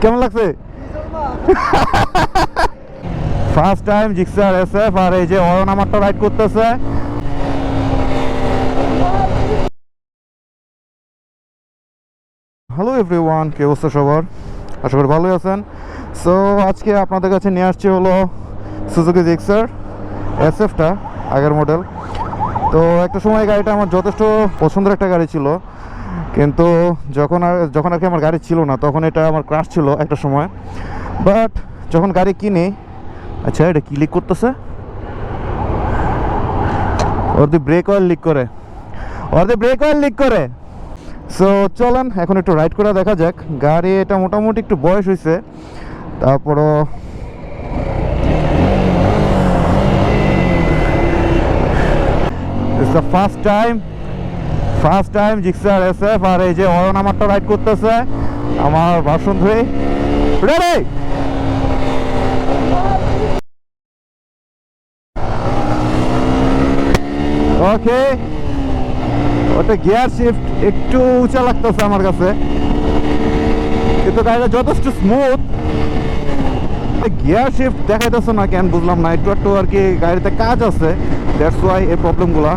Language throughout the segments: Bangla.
কেমন লাগছে? ফার্স্ট টাইম জিক্সার এসএফ আর এই যে অয়ন আমারটা রাইড করতেছে। হ্যালো এভরিওয়ান, কি অবস্থা সবার? আশা করি ভালোই আছেন। সো আজকে আপনাদের কাছে নিয়ে আসছি হলো সুজুকি জিক্সার এসএফটা, আগের মডেল। তো একটা সময় গাড়িটা আমার যথেষ্ট পছন্দের একটা গাড়ি ছিল, কিন্তু যখন আর কি আমার গাড়ি ছিল না তখন এটা আমার ক্রাশ ছিল একটা সময়। বাট যখন গাড়ি কিনি, আচ্ছা এটা কি লিক করতেছে? ওর দি ব্রেক অয়েল লিক করে। সো চলেন এখন একটু রাইড করে দেখা যাক। গাড়ি এটা মোটামুটি একটু বয়স হয়েছে, তারপরও ফার্স্ট টাইম জিক্সার এসএফ আর এই যে অয়ন আমারটা রাইড করতেছে আমার ভার্সন 3। রেডি? ওকে, ওটা গিয়ার শিফট একটু উঁচা লাগতেছে আমার কাছে, কিন্তু গাড়িটা যথেষ্ট স্মুথ। গিয়ার শিফট দেখাইতেছে না কেন বুঝলাম না, একটু আর কি গাড়িতে কাজ আছে, দ্যাটস ওয়াই এই প্রবলেমগুলো।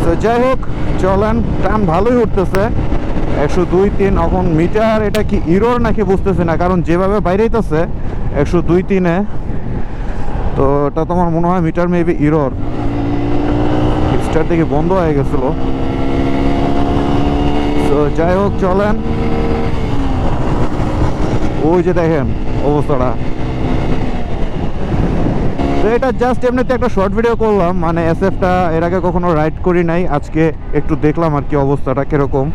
তো যাই হোক চলেন, টান ভালোই উঠতেছে 102-3। এখন মিটার এটা কি ইরোর নাকি বুঝতেছি না, কারণ যেভাবে বাইরে হইতেছে 102-3-এ, তো এটা তোমার মনে হয় মিটার মেবি ইরোর। স্টার্ট থেকে বন্ধ হয়ে গেছিল। তো যাই হোক চলেন, ওই যে দেখেন অবস্থাটা। তো এটা জাস্ট এমনিতে একটা শর্ট ভিডিও করলাম, মানে এসএফটা এর আগে কখনো রাইড করি নাই, আজকে একটু দেখলাম আর কি অবস্থাটা কিরকম।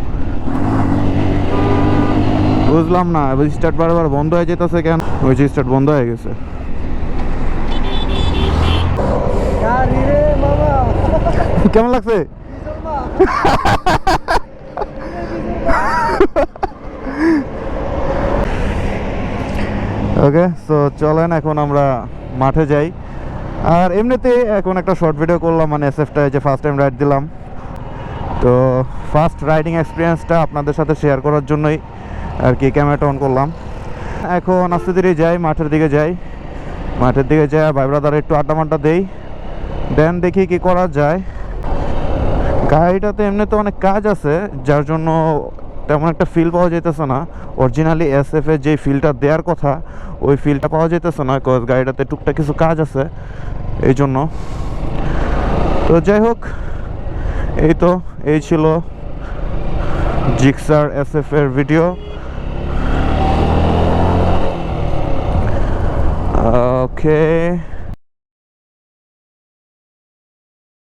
বুঝলাম না স্টার্ট বারবার বন্ধ হয়ে যেতেছে কেন। ওই যে স্টার্ট বন্ধ হয়ে গেছে। কেমন লাগছে? ওকে, সো চলেন এখন আমরা মাঠে যাই। আর এমনিতে এখন একটা শর্ট ভিডিও করলাম, মানে এসএফটা যে ফার্স্ট টাইম রাইড দিলাম, তো ফার্স্ট রাইডিং এক্সপিরিয়েন্সটা আপনাদের সাথে শেয়ার করার জন্যই আর কি ক্যামেরাটা অন করলাম। এখন আস্তে ধীরে যাই, মাঠের দিকে যাই ভাই ব্রাদার একটু আড্ডা দেই, দেন দেখি কি করা যায়। গাড়িটাতে এমনিতে অনেক কাজ আছে, যার জন্য তেমন একটা ফিল পাওয়া যেতেছে না। অরিজিনালি এসএফ এর যে ফিলটা দেওয়ার কথা ওই ফিলটা পাওয়া যেতেছে না, কজ গাড়িটাতে টুকটাক কিছু কাজ আছে এই জন্য। তো যাই হোক, এই ছিল জিক্সার এসএফ এর ভিডিও। ওকে।